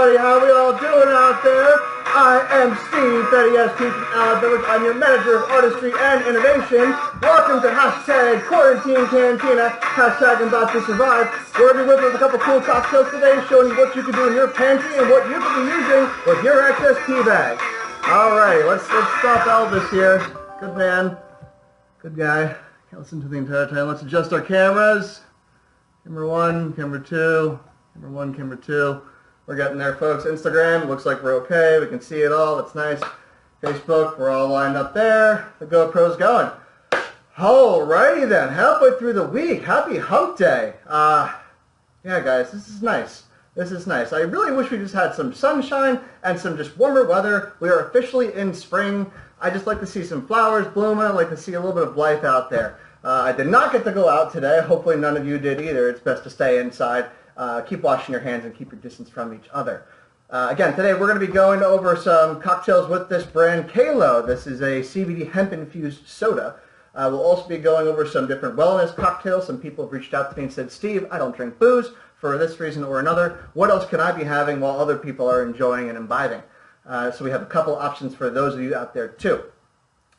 everybody, how we all doing out there? I am Steve, Betty S. T. from Alabama. I'm your manager of artistry and innovation. Welcome to hashtag Quarantine Cantina, hashtag About to Survive. We're going to be with a couple cool cocktails today, showing you what you can do in your pantry and what you can be using with your excess tea bag. Alright, let's stop Elvis here. Good man. Good guy. Can't listen to the entire time. Let's adjust our cameras. Camera 1, camera 2, camera 1, camera 2. We're getting there, folks. Instagram, it looks like we're okay. We can see it all. It's nice. Facebook, we're all lined up there. The GoPro's going. Alrighty then. Halfway through the week. Happy hump day. Yeah, guys, this is nice. This is nice. I really wish we just had some sunshine and some just warmer weather. We are officially in spring. I just like to see some flowers blooming. I like to see a little bit of life out there. I did not get to go out today. Hopefully none of you did either. It's best to stay inside. Keep washing your hands and keep your distance from each other. Again, today we're going to be going over some cocktails with this brand Kalo. This is a CBD hemp-infused soda. We'll also be going over some different wellness cocktails. Some people have reached out to me and said, Steve, I don't drink booze for this reason or another. What else can I be having while other people are enjoying and imbibing? So we have a couple options for those of you out there too.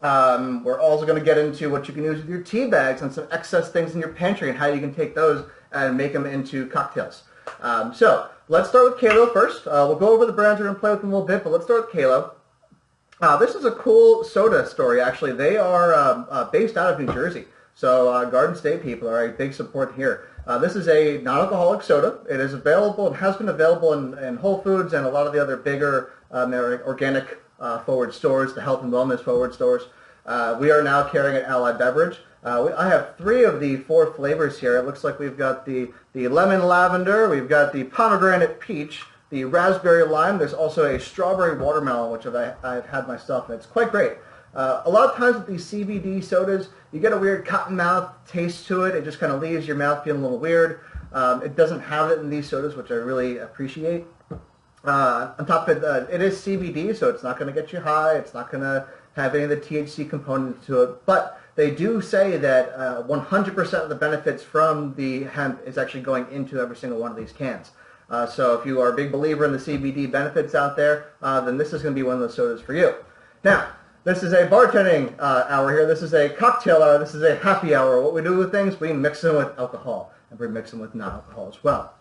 We're also going to get into what you can use with your tea bags and some excess things in your pantry and how you can take those and make them into cocktails. So let's start with Kalo first. We'll go over the brands. We're going to play with them a little bit, but let's start with Kalo. This is a cool soda story, actually. They are based out of New Jersey. So Garden State people are a big support here. This is a non-alcoholic soda. It is available and has been available in Whole Foods and a lot of the other bigger organic forward stores, the health and wellness forward stores. We are now carrying an Allied Beverage. I have 3 of the 4 flavors here. It looks like we've got the lemon lavender, we've got the pomegranate peach, the raspberry lime. There's also a strawberry watermelon, which I've had myself, and it's quite great. A lot of times with these CBD sodas, you get a weird cotton mouth taste to it. It just kind of leaves your mouth feeling a little weird. It doesn't have it in these sodas, which I really appreciate. On top of it, it is CBD, so it's not going to get you high. It's not going to have any of the THC components to it. But they do say that 100% of the benefits from the hemp is actually going into every single one of these cans. So if you are a big believer in the CBD benefits out there, then this is going to be one of those sodas for you. Now, this is a bartending hour here. This is a cocktail hour. This is a happy hour. What we do with things, we mix them with alcohol, and we mix them with non-alcohol as well.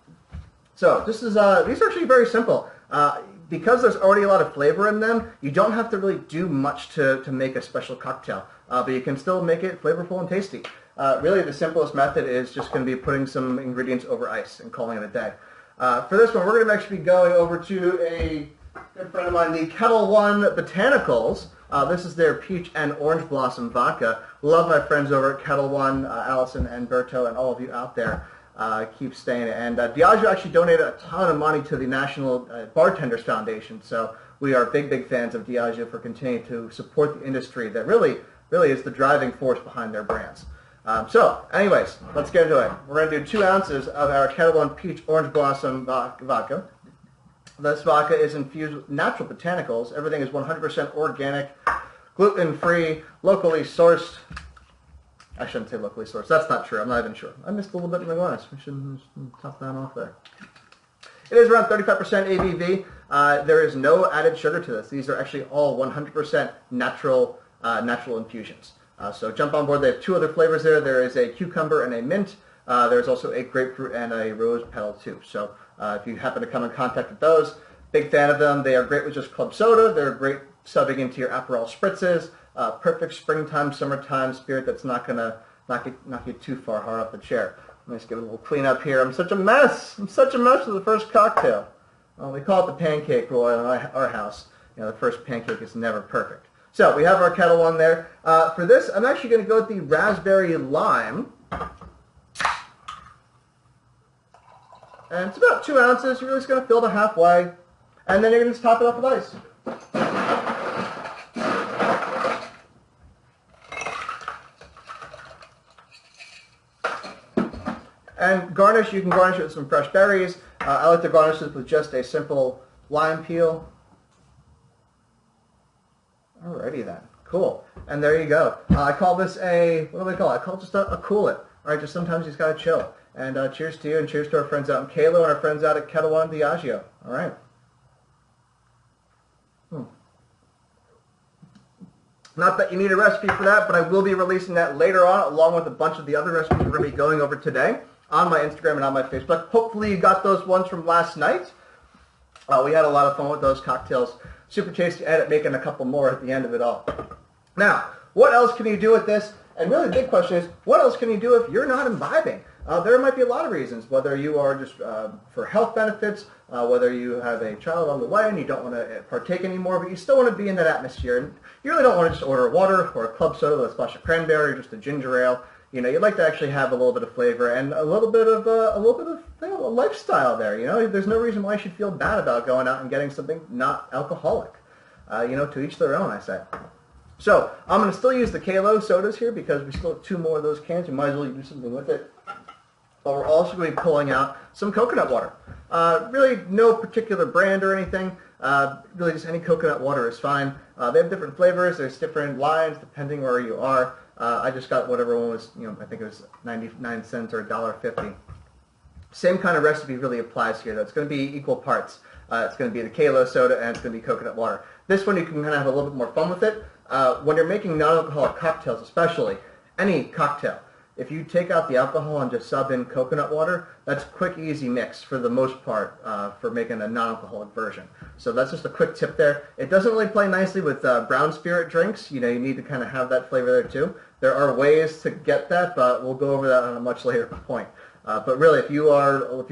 So this is these are actually very simple. Because there's already a lot of flavor in them, you don't have to really do much to make a special cocktail, but you can still make it flavorful and tasty. Really, the simplest method is just going to be putting some ingredients over ice and calling it a day. For this one, we're going to actually be going over to a good friend of mine, the Ketel-One Botanicals. This is their peach and orange blossom vodka. Love my friends over at Ketel-One, Allison and Berto, and all of you out there. Keep staying. And Diageo actually donated a ton of money to the National Bartenders Foundation, so we are big fans of Diageo for continuing to support the industry that really is the driving force behind their brands. So anyways, let's get into it. We're going to do 2 ounces of our Ketel-One Peach Orange Blossom vodka. This vodka is infused with natural botanicals. Everything is 100% organic, gluten-free, locally sourced. I shouldn't say locally sourced. That's not true. I'm not even sure. I missed a little bit in the glass. We should top that off there. It is around 35% ABV. There is no added sugar to this. These are actually all 100% natural infusions. So jump on board. They have 2 other flavors there. There is a cucumber and a mint. There's also a grapefruit and a rose petal too. So if you happen to come in contact with those, big fan of them. They are great with just club soda. They're great subbing into your Aperol spritzes. Perfect springtime, summertime spirit that's not going to knock you too far hard off the chair. Let me just give it a little clean up here. I'm such a mess. I'm such a mess with the first cocktail. Well, we call it the pancake rule in our house. You know, the first pancake is never perfect. So we have our Ketel-One there. For this, I'm actually going to go with the raspberry lime. And it's about 2 ounces. You're just going to fill it halfway. And then you're going to just top it off with ice. And garnish, you can garnish it with some fresh berries. I like to garnish it with just a simple lime peel. Alrighty then, cool. And there you go. I call this a, what do I call it? I call it just a cool it. Alright, just sometimes you just gotta chill. And cheers to you, and cheers to our friends out in Kalo and our friends out at Ketel-One and Diageo. Alright. Not that you need a recipe for that, but I will be releasing that later on, along with a bunch of the other recipes we're going to be going over today on my Instagram and on my Facebook. Hopefully you got those ones from last night. We had a lot of fun with those cocktails. Super tasty. I ended up making a couple more at the end of it all. Now, what else can you do with this? And really the big question is, what else can you do if you're not imbibing? There might be a lot of reasons, whether you are just for health benefits, whether you have a child on the way and you don't want to partake anymore, but you still want to be in that atmosphere. And you really don't want to just order a water or a club soda with a splash of cranberry or just a ginger ale. You know, you'd like to actually have a little bit of flavor and a little bit of a lifestyle there. You know, there's no reason why you should feel bad about going out and getting something not alcoholic. You know, to each their own, I say. So I'm going to still use the Kalo sodas here because we still have 2 more of those cans. We might as well do something with it. But we're also going to be pulling out some coconut water. Really no particular brand or anything. Really just any coconut water is fine. They have different flavors. There's different lines depending where you are. I just got whatever one was, you know, I think it was 99 cents or $1.50. Same kind of recipe really applies here, though. It's going to be equal parts. It's going to be the Kalo soda and it's going to be coconut water. This one you can kind of have a little bit more fun with it. When you're making non-alcoholic cocktails, especially, any cocktail, if you take out the alcohol and just sub in coconut water, that's a quick, easy mix for the most part for making a non-alcoholic version. So that's just a quick tip there. It doesn't really play nicely with brown spirit drinks. You know, you need to kind of have that flavor there too. There are ways to get that, but we'll go over that on a much later point. But really, if you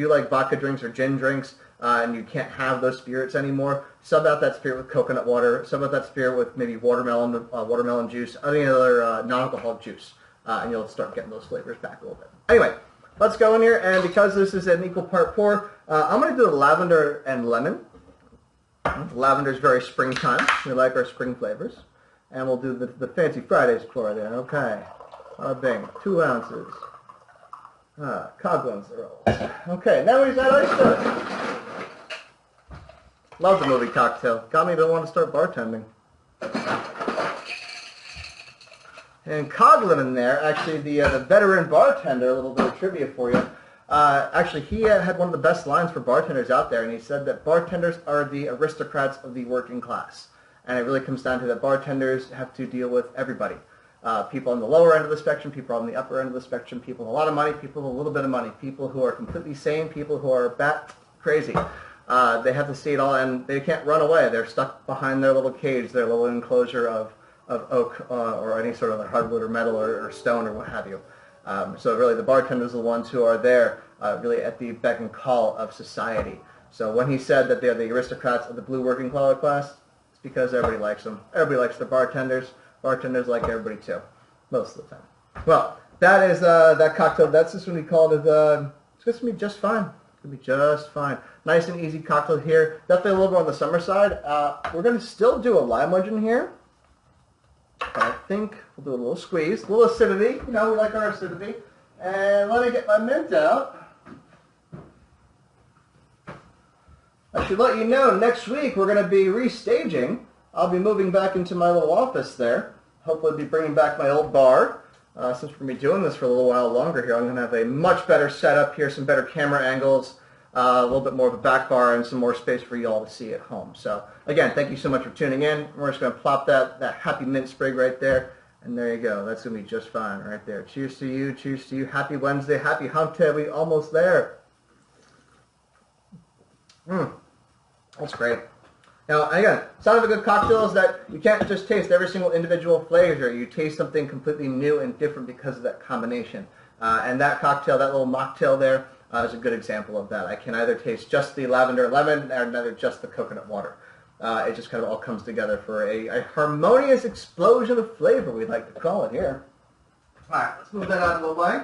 like vodka drinks or gin drinks and you can't have those spirits anymore, sub out that spirit with coconut water. Sub out that spirit with maybe watermelon juice, any other non-alcoholic juice. And you'll start getting those flavors back a little bit. Anyway, let's go in here, and because this is an equal part pour, I'm going to do the lavender and lemon. Lavender is very springtime. We like our spring flavors. And we'll do the Fancy Fridays pour then. Okay. Bing. 2 ounces. Coglins rolls. Okay, now we've got ice to it. Love the movie Cocktail. Got me to want to start bartending. And Coglin in there, actually the veteran bartender, a little bit of trivia for you. Actually, he had one of the best lines for bartenders out there, and he said that bartenders are the aristocrats of the working class. And it really comes down to that bartenders have to deal with everybody. People on the lower end of the spectrum, people on the upper end of the spectrum, people with a lot of money, people with a little bit of money, people who are completely sane, people who are bat crazy. They have to see it all, and they can't run away. They're stuck behind their little cage, their little enclosure of oak or any sort of hardwood or metal or stone or what have you. So really the bartenders are the ones who are there really at the beck and call of society. So when he said that they're the aristocrats of the blue working collar class, it's because everybody likes them. Everybody likes the bartenders. Bartenders like everybody too, most of the time. Well, that is that cocktail. That's just when we called it. It's going to be just fine. It's going to be just fine. Nice and easy cocktail here. Definitely a little bit on the summer side. We're going to still do a lime wedge in here. I think we'll do a little squeeze, a little acidity. You know, we like our acidity. And let me get my mint out. I should let you know, next week we're going to be restaging. I'll be moving back into my little office there. Hopefully I'll be bringing back my old bar. Since we're going to be doing this for a little while longer here, I'm going to have a much better setup here, some better camera angles, a little bit more of a back bar, and some more space for you all to see at home. So, again, thank you so much for tuning in. We're just going to plop that happy mint sprig right there, and there you go. That's going to be just fine right there. Cheers to you. Cheers to you. Happy Wednesday. Happy hump day. We're almost there. That's great. Now, again, sign of a good cocktail is that you can't just taste every single individual flavor. You taste something completely new and different because of that combination. And that cocktail, that little mocktail there, is a good example of that. I can either taste just the lavender lemon or neither just the coconut water. It just kind of all comes together for a harmonious explosion of flavor, we'd like to call it here. All right, let's move that out of the way.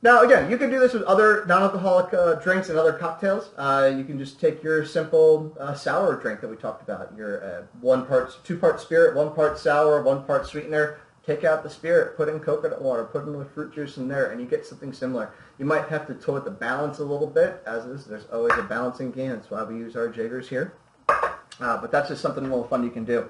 Now, again, you can do this with other non-alcoholic drinks and other cocktails. You can just take your simple sour drink that we talked about, your 2-part spirit, 1 part sour, 1 part sweetener. Take out the spirit, put in coconut water, put in the fruit juice in there, and you get something similar. You might have to toy with the balance a little bit, as is. There's always a balancing game. That's why we use our jiggers here. But that's just something a little fun you can do.